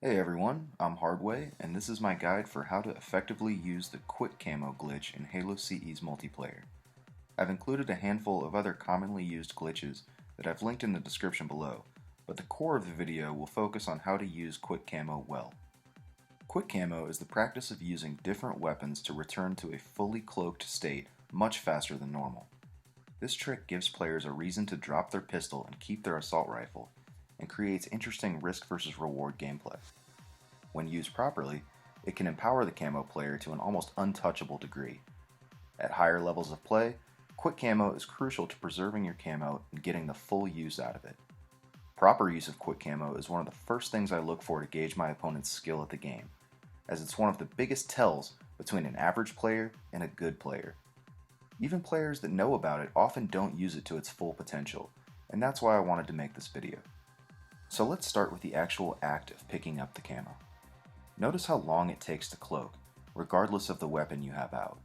Hey everyone, I'm Hardway, and this is my guide for how to effectively use the Quick Camo glitch in Halo CE's multiplayer. I've included a handful of other commonly used glitches that I've linked in the description below, but the core of the video will focus on how to use Quick Camo well. Quick Camo is the practice of using different weapons to return to a fully cloaked state much faster than normal. This trick gives players a reason to drop their pistol and keep their assault rifle, and creates interesting risk versus reward gameplay. When used properly, it can empower the camo player to an almost untouchable degree. At higher levels of play, quick camo is crucial to preserving your camo and getting the full use out of it. Proper use of quick camo is one of the first things I look for to gauge my opponent's skill at the game, as it's one of the biggest tells between an average player and a good player. Even players that know about it often don't use it to its full potential, and that's why I wanted to make this video. So let's start with the actual act of picking up the camo. Notice how long it takes to cloak, regardless of the weapon you have out.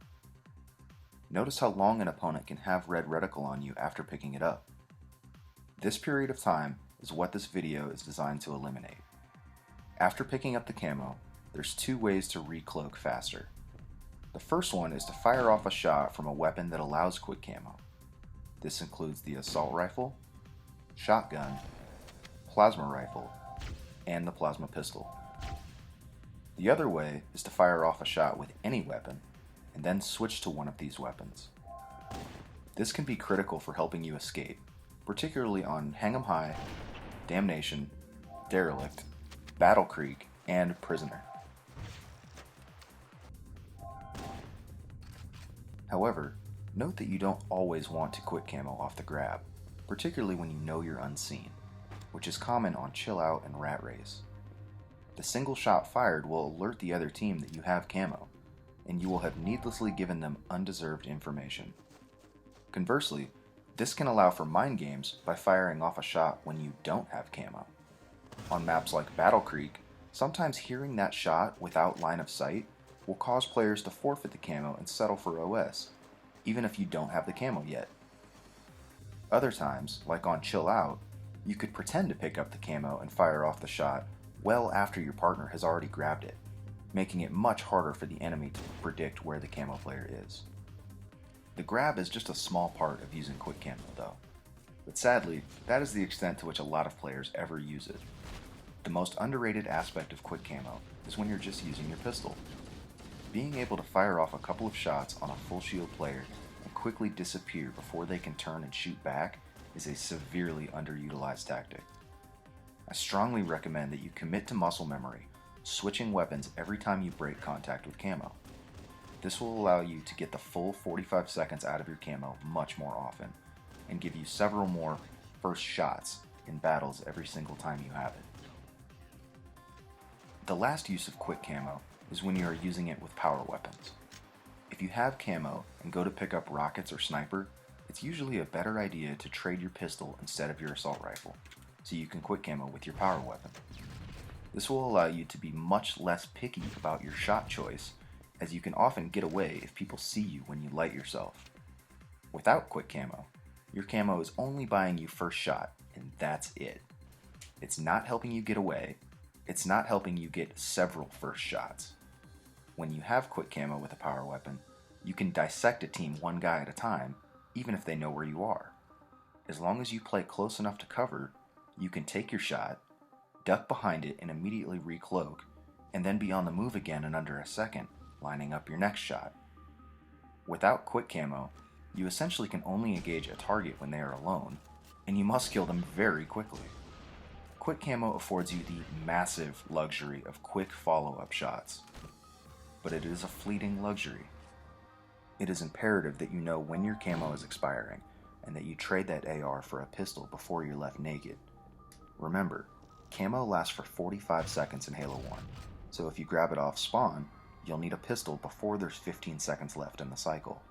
Notice how long an opponent can have red reticle on you after picking it up. This period of time is what this video is designed to eliminate. After picking up the camo, there's two ways to recloak faster. The first one is to fire off a shot from a weapon that allows quick camo. This includes the assault rifle, shotgun, plasma rifle, and the plasma pistol. The other way is to fire off a shot with any weapon, and then switch to one of these weapons. This can be critical for helping you escape, particularly on Hang 'em High, Damnation, Derelict, Battle Creek, and Prisoner. However, note that you don't always want to quit camo off the grab, particularly when you know you're unseen, which is common on Chill Out and Rat Race. The single shot fired will alert the other team that you have camo, and you will have needlessly given them undeserved information. Conversely, this can allow for mind games by firing off a shot when you don't have camo. On maps like Battle Creek, sometimes hearing that shot without line of sight will cause players to forfeit the camo and settle for OS, even if you don't have the camo yet. Other times, like on Chill Out, you could pretend to pick up the camo and fire off the shot well after your partner has already grabbed it, making it much harder for the enemy to predict where the camo player is. The grab is just a small part of using quick camo though, but sadly, that is the extent to which a lot of players ever use it. The most underrated aspect of quick camo is when you're just using your pistol. Being able to fire off a couple of shots on a full shield player and quickly disappear before they can turn and shoot back is a severely underutilized tactic. I strongly recommend that you commit to muscle memory, switching weapons every time you break contact with camo. This will allow you to get the full 45 seconds out of your camo much more often, and give you several more first shots in battles every single time you have it. The last use of quick camo is when you are using it with power weapons. If you have camo and go to pick up rockets or sniper, it's usually a better idea to trade your pistol instead of your assault rifle, so you can quick camo with your power weapon. This will allow you to be much less picky about your shot choice, as you can often get away if people see you when you light yourself. Without quick camo, your camo is only buying you first shot, and that's it. It's not helping you get away, it's not helping you get several first shots. When you have quick camo with a power weapon, you can dissect a team one guy at a time, even if they know where you are. As long as you play close enough to cover, you can take your shot, duck behind it and immediately recloak, and then be on the move again in under a second, lining up your next shot. Without quick camo, you essentially can only engage a target when they are alone, and you must kill them very quickly. Quick camo affords you the massive luxury of quick follow-up shots, but it is a fleeting luxury. It is imperative that you know when your camo is expiring, and that you trade that AR for a pistol before you're left naked. Remember, camo lasts for 45 seconds in Halo 1, so if you grab it off spawn, you'll need a pistol before there's 15 seconds left in the cycle.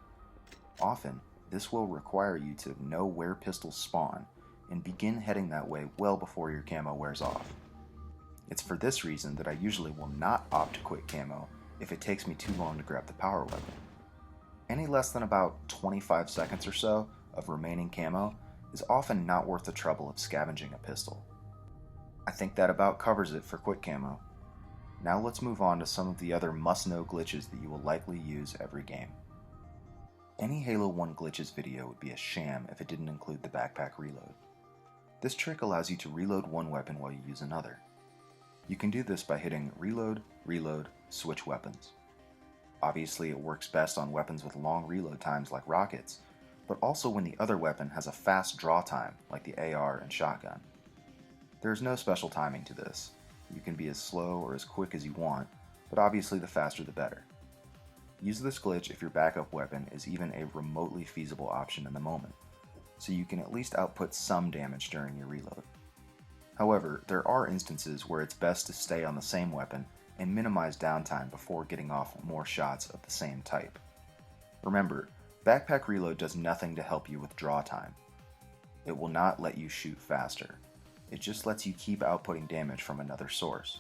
Often, this will require you to know where pistols spawn, and begin heading that way well before your camo wears off. It's for this reason that I usually will not opt to quit camo if it takes me too long to grab the power weapon. Any less than about 25 seconds or so of remaining camo is often not worth the trouble of scavenging a pistol. I think that about covers it for quick camo. Now let's move on to some of the other must-know glitches that you will likely use every game. Any Halo 1 glitches video would be a sham if it didn't include the backpack reload. This trick allows you to reload one weapon while you use another. You can do this by hitting reload, reload, switch weapons. Obviously it works best on weapons with long reload times like rockets, but also when the other weapon has a fast draw time like the AR and shotgun. There is no special timing to this. You can be as slow or as quick as you want, but obviously the faster the better. Use this glitch if your backup weapon is even a remotely feasible option in the moment, so you can at least output some damage during your reload. However, there are instances where it's best to stay on the same weapon and minimize downtime before getting off more shots of the same type. Remember, backpack reload does nothing to help you with draw time. It will not let you shoot faster. It just lets you keep outputting damage from another source.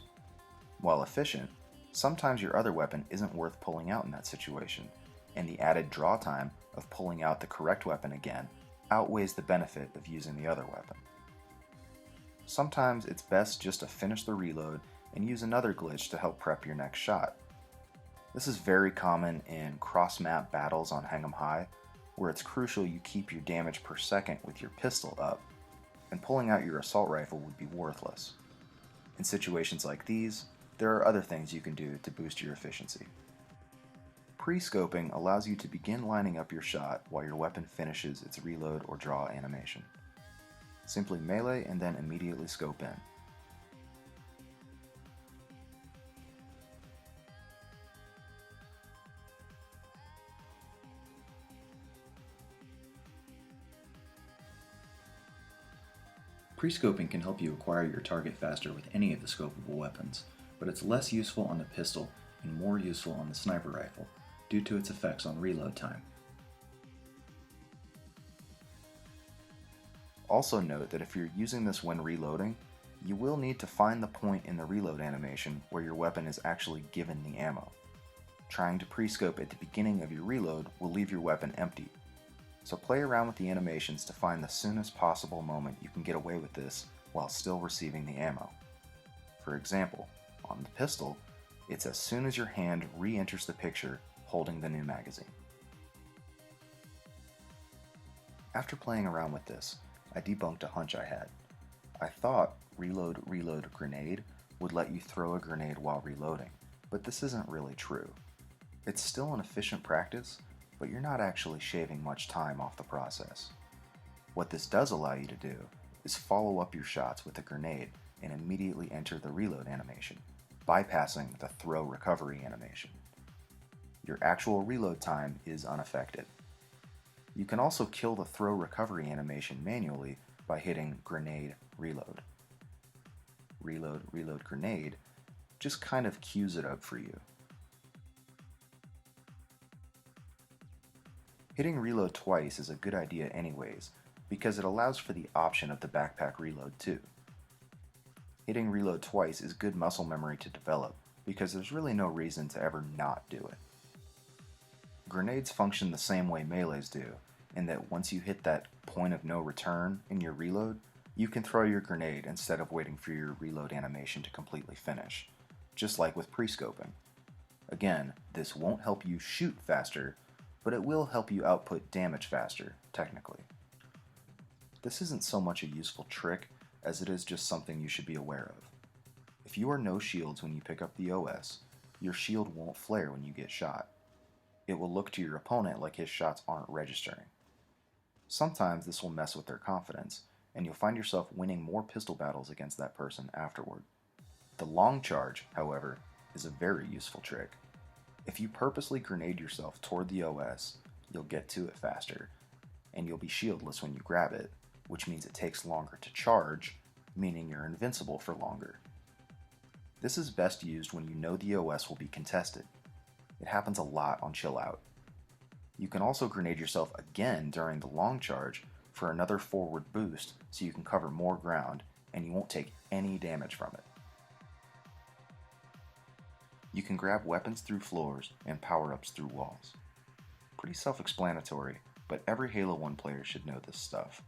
While efficient, sometimes your other weapon isn't worth pulling out in that situation, and the added draw time of pulling out the correct weapon again outweighs the benefit of using the other weapon. Sometimes it's best just to finish the reload and use another glitch to help prep your next shot. This is very common in cross-map battles on Hang 'em High, where it's crucial you keep your damage per second with your pistol up, and pulling out your assault rifle would be worthless. In situations like these, there are other things you can do to boost your efficiency. Pre-scoping allows you to begin lining up your shot while your weapon finishes its reload or draw animation. Simply melee and then immediately scope in. Pre-scoping can help you acquire your target faster with any of the scopable weapons, but it's less useful on the pistol and more useful on the sniper rifle, due to its effects on reload time. Also note that if you're using this when reloading, you will need to find the point in the reload animation where your weapon is actually given the ammo. Trying to pre-scope at the beginning of your reload will leave your weapon empty, so play around with the animations to find the soonest possible moment you can get away with this while still receiving the ammo. For example, on the pistol, it's as soon as your hand re-enters the picture holding the new magazine. After playing around with this, I debunked a hunch I had. I thought reload, reload, grenade would let you throw a grenade while reloading, but this isn't really true. It's still an efficient practice, but you're not actually shaving much time off the process. What this does allow you to do is follow up your shots with a grenade and immediately enter the reload animation, bypassing the throw recovery animation. Your actual reload time is unaffected. You can also kill the throw recovery animation manually by hitting grenade reload. Reload, reload, grenade just kind of cues it up for you. Hitting reload twice is a good idea anyways, because it allows for the option of the backpack reload too. Hitting reload twice is good muscle memory to develop, because there's really no reason to ever not do it. Grenades function the same way melees do, in that once you hit that point of no return in your reload, you can throw your grenade instead of waiting for your reload animation to completely finish, just like with pre-scoping. Again, this won't help you shoot faster, but it will help you output damage faster, technically. This isn't so much a useful trick as it is just something you should be aware of. If you are no shields when you pick up the OS, your shield won't flare when you get shot. It will look to your opponent like his shots aren't registering. Sometimes this will mess with their confidence, and you'll find yourself winning more pistol battles against that person afterward. The long charge, however, is a very useful trick. If you purposely grenade yourself toward the OS, you'll get to it faster, and you'll be shieldless when you grab it, which means it takes longer to charge, meaning you're invincible for longer. This is best used when you know the OS will be contested. It happens a lot on Chill Out. You can also grenade yourself again during the long charge for another forward boost so you can cover more ground and you won't take any damage from it. You can grab weapons through floors and power-ups through walls. Pretty self-explanatory, but every Halo 1 player should know this stuff.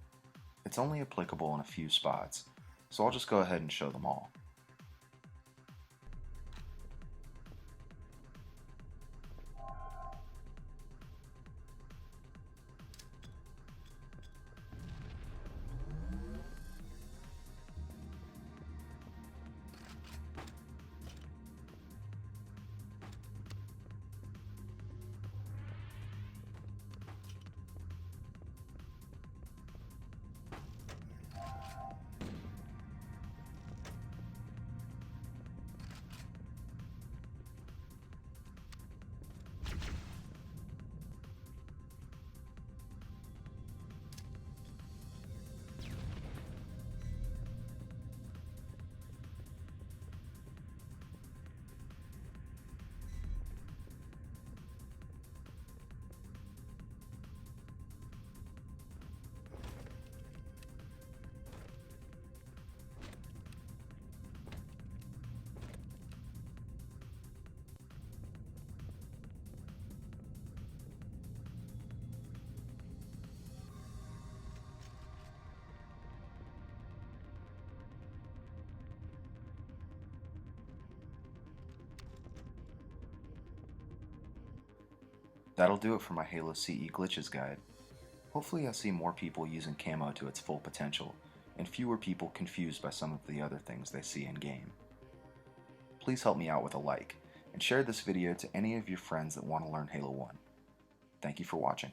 It's only applicable in a few spots, so I'll just go ahead and show them all. That'll do it for my Halo CE glitches guide. Hopefully I see more people using Camo to its full potential, and fewer people confused by some of the other things they see in game. Please help me out with a like, and share this video to any of your friends that want to learn Halo 1. Thank you for watching.